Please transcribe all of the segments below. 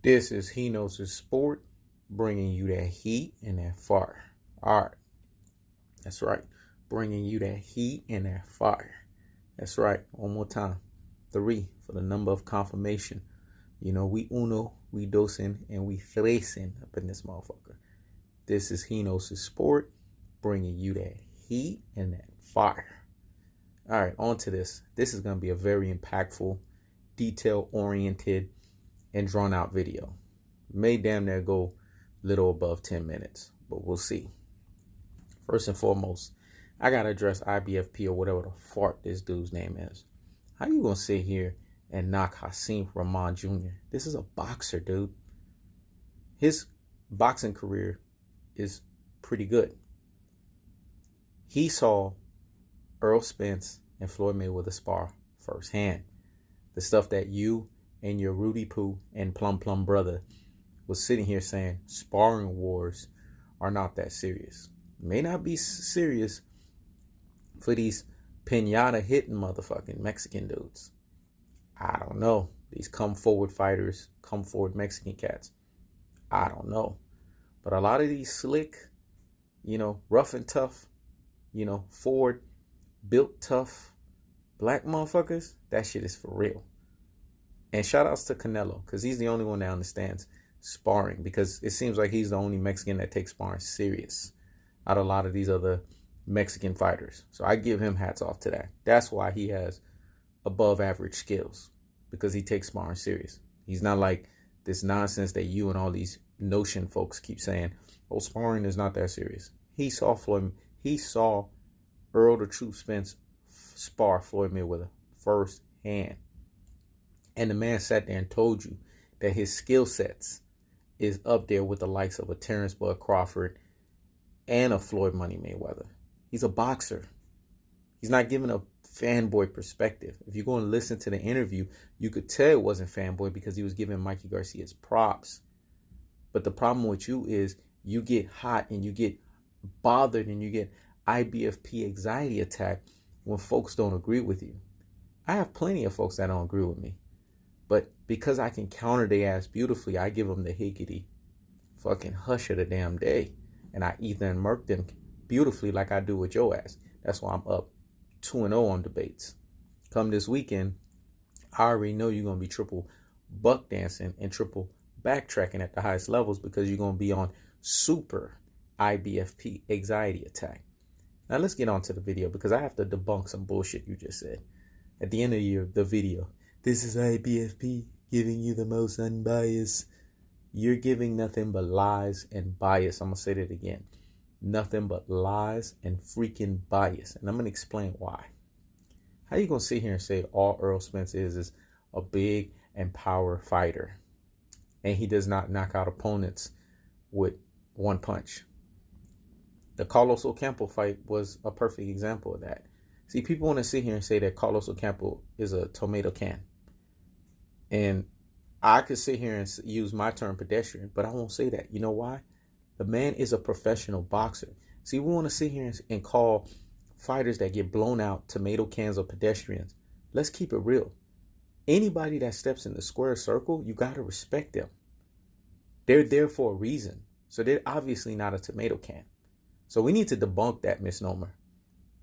This is He Knows His Sport, bringing you that heat and that fire. All right, that's right. Bringing you that heat and that fire. That's right. One more time. 3 for the number of confirmation. You know, we uno, we dosen, and we thresen up in this motherfucker. This is He Knows His Sport, bringing you that heat and that fire. All right, on to this. This is going to be a very impactful, detail-oriented, and drawn-out video. May damn near go little above 10 minutes, but we'll see. First and foremost, I got to address IBFP or whatever the fart this dude's name is. How you going to sit here and knock Hasim Rahman Jr.? This is a boxer, dude. His boxing career is pretty good. He saw Errol Spence and Floyd Mayweather spar firsthand. The stuff that you and your Rudy Poo and Plum Plum brother was sitting here saying sparring wars are not that serious. May not be serious for these pinata hitting motherfucking Mexican dudes. I don't know. These come forward fighters, come forward Mexican cats. I don't know. But a lot of these slick, rough and tough, forward, built tough black motherfuckers, that shit is for real. And shout outs to Canelo, because he's the only one that understands sparring, because it seems like he's the only Mexican that takes sparring serious out of a lot of these other Mexican fighters. So I give him hats off to that. That's why he has above average skills, because he takes sparring serious. He's not like this nonsense that you and all these notion folks keep saying, oh, sparring is not that serious. He saw Errol the Truth Spence spar Floyd Mayweather firsthand. And the man sat there and told you that his skill sets is up there with the likes of a Terrence Bud Crawford and a Floyd Money Mayweather. He's a boxer. He's not giving a fanboy perspective. If you're going to listen to the interview, you could tell it wasn't fanboy because he was giving Mikey Garcia's props. But the problem with you is you get hot and you get bothered and you get IBFP anxiety attack when folks don't agree with you. I have plenty of folks that don't agree with me. But because I can counter their ass beautifully, I give them the higgity fucking hush of the damn day. And I either and murk them beautifully like I do with your ass. That's why I'm up 2-0 on debates. Come this weekend, I already know you're going to be triple buck dancing and triple backtracking at the highest levels because you're going to be on super IBFP anxiety attack. Now let's get on to the video because I have to debunk some bullshit you just said. At the end of the video, this is IBFP giving you the most unbiased. You're giving nothing but lies and bias. I'm going to say that again. Nothing but lies and freaking bias. And I'm going to explain why. How you going to sit here and say all Errol Spence is a big and power fighter and he does not knock out opponents with one punch? The Carlos Ocampo fight was a perfect example of that. See, people want to sit here and say that Carlos Ocampo is a tomato can. And I could sit here and use my term pedestrian, but I won't say that. You know why? The man is a professional boxer. See, we want to sit here and call fighters that get blown out tomato cans or pedestrians. Let's keep it real. Anybody that steps in the square circle, you got to respect them. They're there for a reason. So they're obviously not a tomato can. So we need to debunk that misnomer.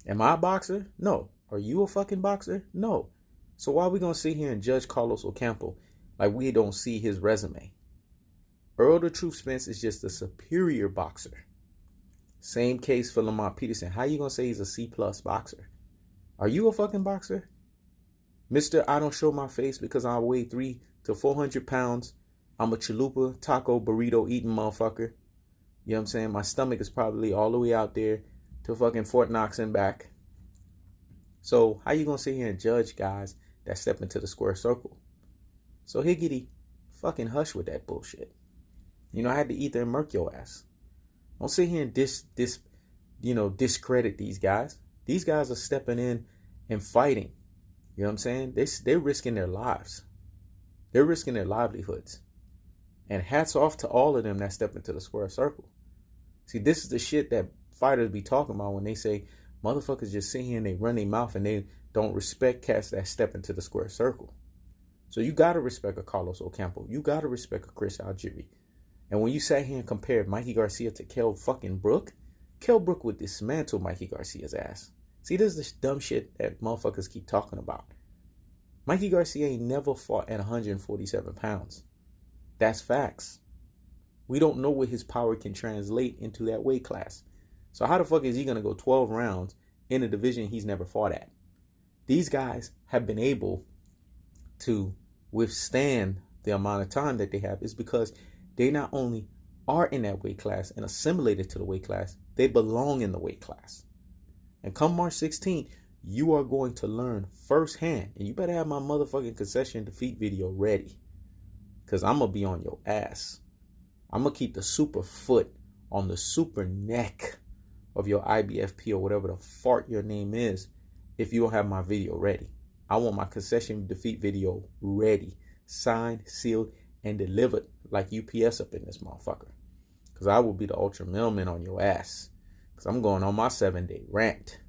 Am I a boxer? No. Are you a fucking boxer? No. So why are we going to sit here and judge Carlos Ocampo like we don't see his resume? Errol the Truth Spence is just a superior boxer. Same case for Lamont Peterson. How you going to say he's a C+ boxer? Are you a fucking boxer? Mr. I don't show my face because I weigh 300 to 400 pounds. I'm a chalupa, taco, burrito eating motherfucker. You know what I'm saying? My stomach is probably all the way out there to fucking Fort Knox and back. So how you going to sit here and judge guys that step into the square circle? So higgity, fucking hush with that bullshit. I had to ether and murk your ass. Don't sit here and discredit these guys. These guys are stepping in and fighting. You know what I'm saying? They're risking their lives. They're risking their livelihoods. And hats off to all of them that step into the square circle. See, this is the shit that fighters be talking about when they say motherfuckers just sit here and they run their mouth and they don't respect cats that step into the square circle. So you got to respect a Carlos Ocampo. You got to respect a Chris Algieri. And when you sat here and compared Mikey Garcia to Kell fucking Brook, Kell Brook would dismantle Mikey Garcia's ass. See, this is this dumb shit that motherfuckers keep talking about. Mikey Garcia ain't never fought at 147 pounds. That's facts. We don't know what his power can translate into that weight class. So how the fuck is he going to go 12 rounds in a division he's never fought at? These guys have been able to withstand the amount of time that they have is because they not only are in that weight class and assimilated to the weight class, they belong in the weight class. And come March 16th, you are going to learn firsthand. And you better have my motherfucking concession defeat video ready. Because I'm going to be on your ass. I'm going to keep the super foot on the super neck of your IBFP or whatever the fart your name is if you don't have my video ready. I want my concession defeat video ready, signed, sealed, and delivered like UPS up in this motherfucker. Because I will be the ultra mailman on your ass. Because I'm going on my 7-day rant.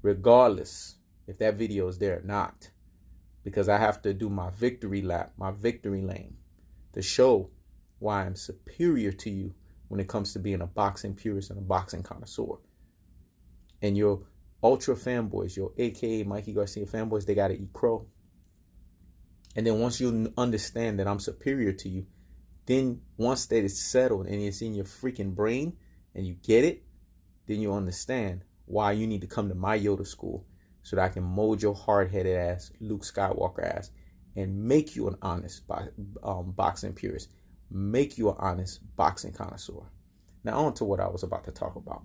Regardless if that video is there or not. Because I have to do my victory lap, my victory lane. To show why I'm superior to you when it comes to being a boxing purist and a boxing connoisseur. And your ultra fanboys, your AKA Mikey Garcia fanboys, they gotta eat crow. And then once you understand that I'm superior to you, then once that is settled and it's in your freaking brain and you get it, then you understand why you need to come to my Yoda school so that I can mold your hard-headed ass, Luke Skywalker ass, and make you an honest boxing purist, make you an honest boxing connoisseur. Now on to what I was about to talk about.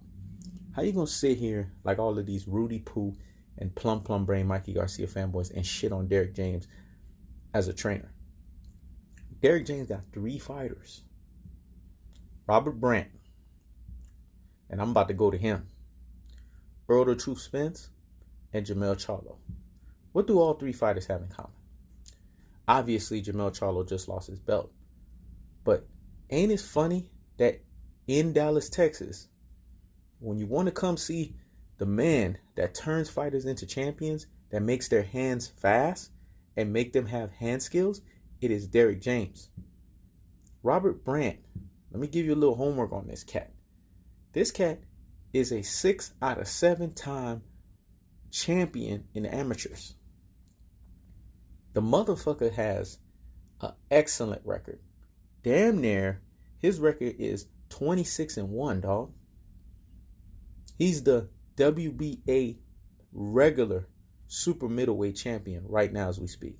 How you gonna sit here like all of these Rudy Poo and plum brain Mikey Garcia fanboys and shit on Derrick James as a trainer? Derrick James got 3 fighters. Robert Brandt, and I'm about to go to him. Errol the Truth Spence and Jermell Charlo. What do all 3 fighters have in common? Obviously, Jermell Charlo just lost his belt. But ain't it funny that in Dallas, Texas, when you want to come see the man that turns fighters into champions, that makes their hands fast and make them have hand skills, it is Derrick James. Robert Brandt, let me give you a little homework on this cat. This cat is a 6 out of 7 time champion in the amateurs. The motherfucker has an excellent record. Damn near, his record is 26-1, dog. He's the WBA regular super middleweight champion right now as we speak.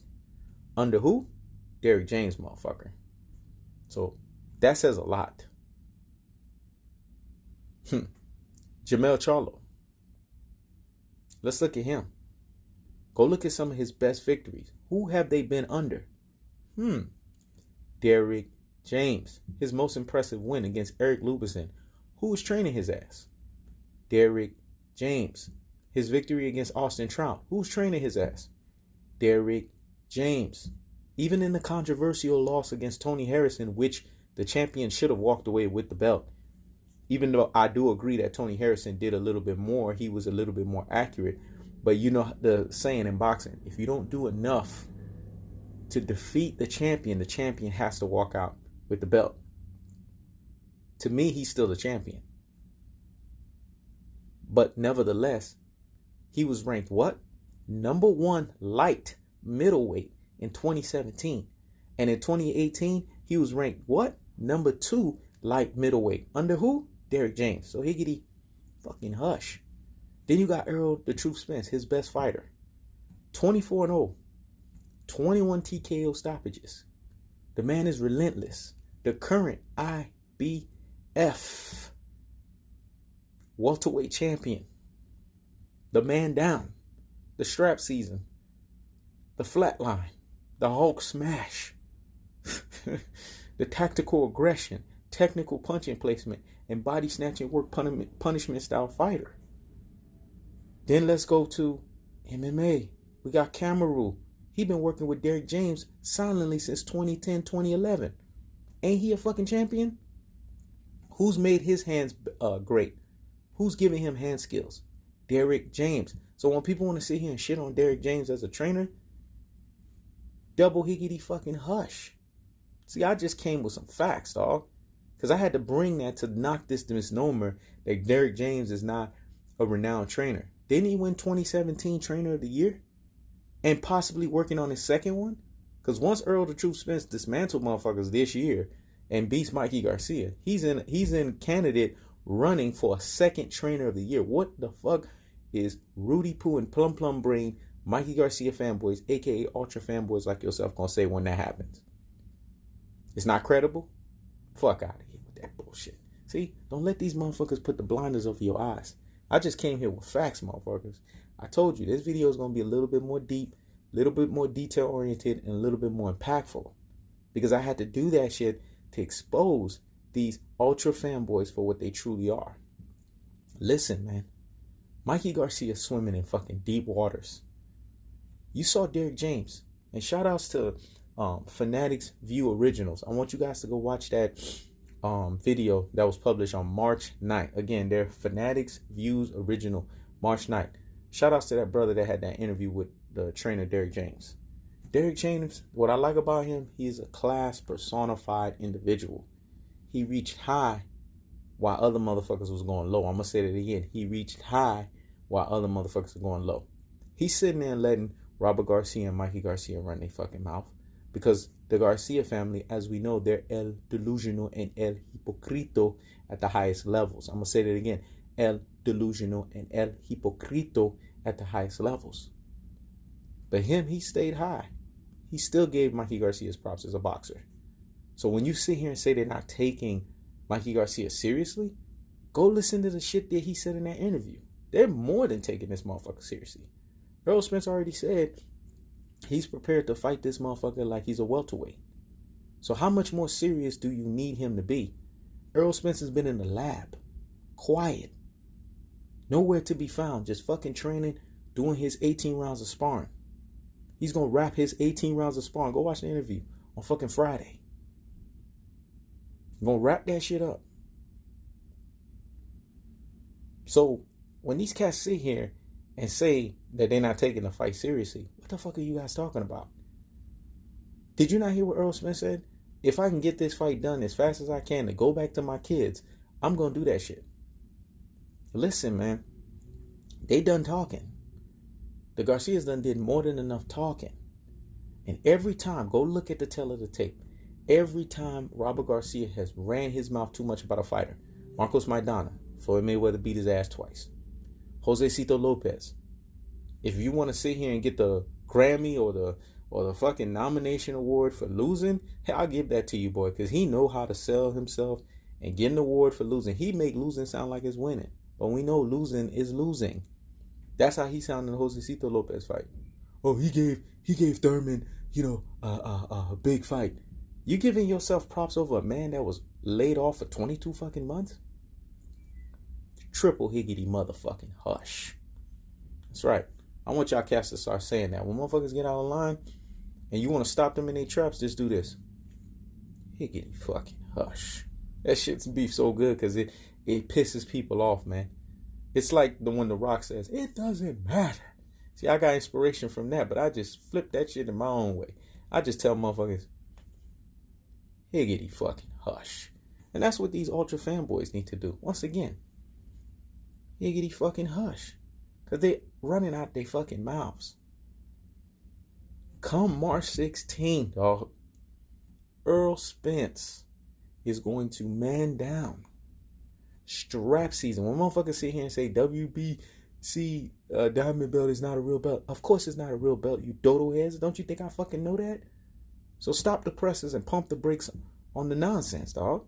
Under who? Derrick James, motherfucker. So that says a lot. Jermell Charlo. Let's look at him. Go look at some of his best victories. Who have they been under? Derrick James. His most impressive win against Eric Lubison. Who was training his ass? Derrick James. His victory against Austin Trout. Who's training his ass? Derrick James. Even in the controversial loss against Tony Harrison, which the champion should have walked away with the belt. Even though I do agree that Tony Harrison did a little bit more, he was a little bit more accurate. But you know the saying in boxing, if you don't do enough to defeat the champion has to walk out with the belt. To me, he's still the champion. But nevertheless, he was ranked what? Number 1 light middleweight in 2017. And in 2018, he was ranked what? Number 2 light middleweight. Under who? Derrick James. So higgity fucking hush. Then you got Errol the Truth Spence, his best fighter. 24-0. 21 TKO stoppages. The man is relentless. The current IBF welterweight champion. The man down. The strap season. The flatline. The Hulk smash. The tactical aggression. Technical punching placement. And body snatching work punishment style fighter. Then let's go to MMA. We got Kamaru. He been working with Derrick James silently since 2010, 2011. Ain't he a fucking champion? Who's made his hands great? Who's giving him hand skills? Derrick James. So when people want to sit here and shit on Derrick James as a trainer, Double higgity fucking hush. See, I just came with some facts, dog. Because I had to bring that to knock this misnomer that Derrick James is not a renowned trainer. Didn't he win 2017 Trainer of the Year? And possibly working on his second one? Because once Errol the Truth Spence dismantled motherfuckers this year and beats Mikey Garcia, he's in candidate running for a second Trainer of the Year. What the fuck is Rudy Poo and Plum Plum Brain, Mikey Garcia fanboys, aka ultra fanboys like yourself, gonna say when that happens? It's not credible? Fuck out of here with that bullshit. See, don't let these motherfuckers put the blinders over your eyes. I just came here with facts, motherfuckers. I told you this video is going to be a little bit more deep, a little bit more detail oriented, and a little bit more impactful. Because I had to do that shit to expose these ultra fanboys for what they truly are. Listen, man. Mikey Garcia swimming in fucking deep waters. You saw Derrick James. And shout outs to Fanatics View Originals. I want you guys to go watch that video that was published on March 9th. Again, they're Fanatics Views Original, March 9th. Shout outs to that brother that had that interview with the trainer Derrick James. Derrick James, what I like about him, he is a class personified individual. He reached high while other motherfuckers was going low. I'm going to say that again. He reached high while other motherfuckers are going low. He's sitting there and letting Robert Garcia and Mikey Garcia run their fucking mouth. Because the Garcia family, as we know, they're el delusional and el hipocrito at the highest levels. I'm going to say that again. El delusional and el hipocrito at the highest levels. But him, he stayed high. He still gave Mikey Garcia's props as a boxer. So when you sit here and say they're not taking Mikey Garcia seriously, go listen to the shit that he said in that interview. They're more than taking this motherfucker seriously. Errol Spence already said he's prepared to fight this motherfucker like he's a welterweight. So how much more serious do you need him to be? Errol Spence has been in the lab. Quiet. Nowhere to be found. Just fucking training, doing his 18 rounds of sparring. He's going to wrap his 18 rounds of sparring. Go watch the interview on fucking Friday. He's going to wrap that shit up. So when these cats sit here and say that they're not taking the fight seriously, what the fuck are you guys talking about? Did you not hear what Errol Spence said? If I can get this fight done as fast as I can to go back to my kids, I'm going to do that shit. Listen, man. They done talking. The Garcias done did more than enough talking. And every time, go look at the tail of the tape. Every time Robert Garcia has ran his mouth too much about a fighter. Marcos Maidana, Floyd Mayweather beat his ass twice. Josecito Lopez. If you want to sit here and get the Grammy or the fucking nomination award for losing, hey, I'll give that to you, boy, because he know how to sell himself and get an award for losing. He make losing sound like it's winning, but we know losing is losing. That's how he sounded in the Josecito Lopez fight. Oh, he gave Thurman, a big fight. You giving yourself props over a man that was laid off for 22 fucking months? Triple higgity motherfucking hush. That's right. I want y'all cats to start saying that. When motherfuckers get out of line and you want to stop them in their traps, just do this. Higgity fucking hush. That shit's beef so good because it pisses people off, man. It's like the one The Rock says, it doesn't matter. See, I got inspiration from that, but I just flip that shit in my own way. I just tell motherfuckers, higgity fucking hush. And that's what these ultra fanboys need to do. Once again, higgity fucking hush. Because they running out their fucking mouths. Come March 16th, dog, Errol Spence is going to man down. Strap season. When motherfuckers sit here and say WBC diamond belt is not a real belt. Of course it's not a real belt, you dodo heads. Don't you think I fucking know that? So stop the presses and pump the brakes on the nonsense, dog.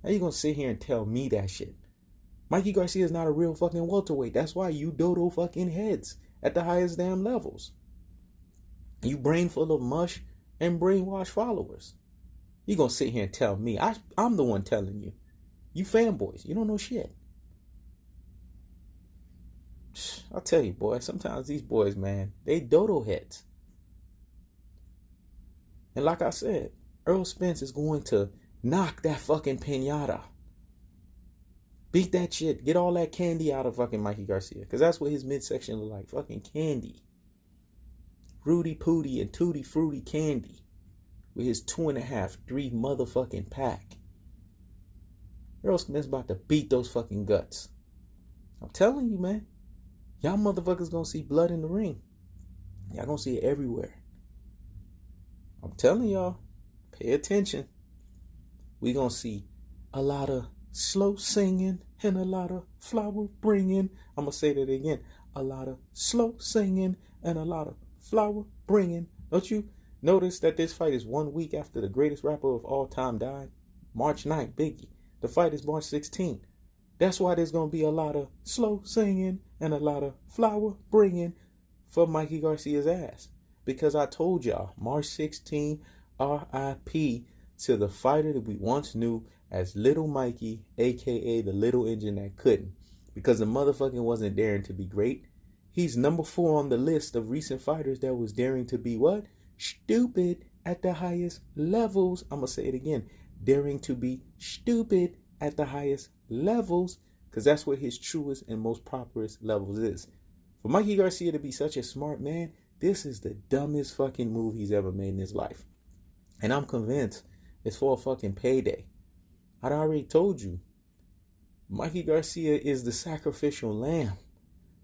How you gonna sit here and tell me that shit? Mikey Garcia is not a real fucking welterweight. That's why you dodo fucking heads at the highest damn levels. You brain full of mush and brainwashed followers. You gonna sit here and tell me. I'm the one telling you. You fanboys, you don't know shit. I'll tell you, boy, sometimes these boys, man, they dodo heads. And like I said, Errol Spence is going to knock that fucking piñata. Beat that shit. Get all that candy out of fucking Mikey Garcia. Because that's what his midsection look like. Fucking candy. Rudy Pooty and Tutti Fruity Candy with his 2.5, 3 motherfucking pack. Errol Spence about to beat those fucking guts. I'm telling you, man. Y'all motherfuckers gonna see blood in the ring. Y'all gonna see it everywhere. I'm telling y'all, pay attention. We gonna see a lot of slow singing and a lot of flower bringing. I'm gonna say that again. A lot of slow singing and a lot of flower bringing. Don't you notice that this fight is 1 week after the greatest rapper of all time died? March 9th, Biggie. The fight is March 16th. That's why there's gonna be a lot of slow singing and a lot of flower bringing for Mikey Garcia's ass. Because I told y'all, March 16th, RIP to the fighter that we once knew as Little Mikey, aka the little engine that couldn't. Because the motherfucking wasn't daring to be great. He's number 4 on the list of recent fighters that was daring to be what? Stupid at the highest levels. I'm gonna say it again. Daring to be stupid at the highest levels. Because that's what his truest and most properest levels is. For Mikey Garcia to be such a smart man, this is the dumbest fucking move he's ever made in his life. And I'm convinced it's for a fucking payday. I'd already told you. Mikey Garcia is the sacrificial lamb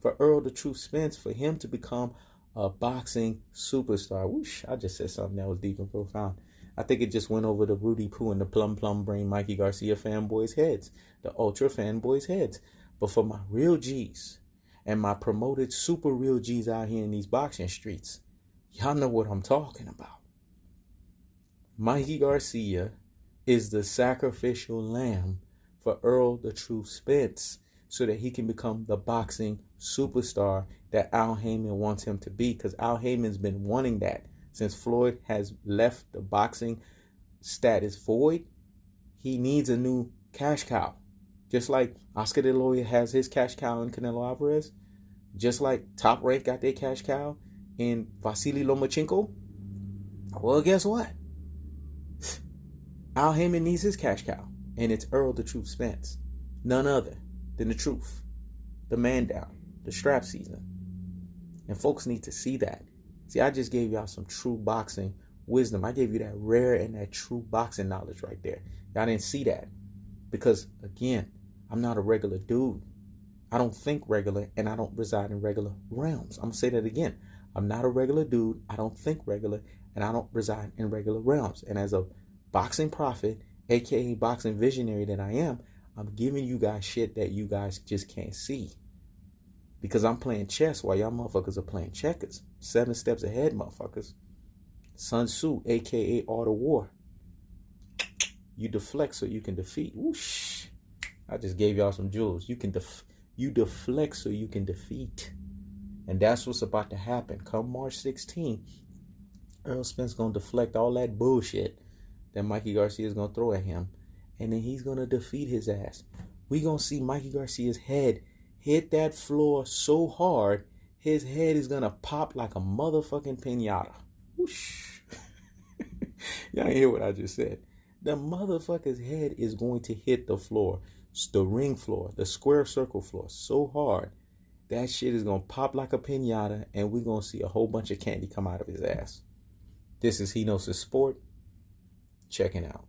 for Errol the Truth Spence, for him to become a boxing superstar. Whoosh, I just said something that was deep and profound. I think it just went over the Rudy Poo and the plum brain Mikey Garcia fanboys' heads, the ultra fanboys' heads. But for my real G's and my promoted super real G's out here in these boxing streets, y'all know what I'm talking about. Mikey Garcia is the sacrificial lamb for Errol the Truth Spence, so that he can become the boxing superstar that Al Heyman wants him to be. Because Al Heyman's been wanting that since Floyd has left the boxing status void. He needs a new cash cow. Just like Oscar De La Hoya has his cash cow in Canelo Alvarez. Just like Top Rank got their cash cow in Vasily Lomachenko. Well, guess what? Al Heyman needs his cash cow. And it's Errol the Truth Spence. None other than the truth. The man down. The strap season. And folks need to see that. See, I just gave y'all some true boxing wisdom. I gave you that rare and that true boxing knowledge right there. Y'all didn't see that. Because, again, I'm not a regular dude. I don't think regular, and I don't reside in regular realms. I'm going to say that again. I'm not a regular dude. I don't think regular, and I don't reside in regular realms. And as a boxing prophet, aka boxing visionary that I am, I'm giving you guys shit that you guys just can't see. Because I'm playing chess while y'all motherfuckers are playing checkers. 7 steps ahead, motherfuckers. Sun Tzu, aka Art of War. You deflect so you can defeat. Whoosh. I just gave y'all some jewels. You deflect so you can defeat. And that's what's about to happen. Come March 16th, Errol Spence gonna deflect all that bullshit that Mikey Garcia is gonna throw at him. And then he's gonna defeat his ass. We gonna see Mikey Garcia's head hit that floor so hard, his head is gonna pop like a motherfucking piñata. Whoosh. Y'all hear what I just said. The motherfucker's head is going to hit the floor, the ring floor, the square circle floor, so hard that shit is gonna pop like a piñata, and we're gonna see a whole bunch of candy come out of his ass. This is He Knows His Sport. Checking out.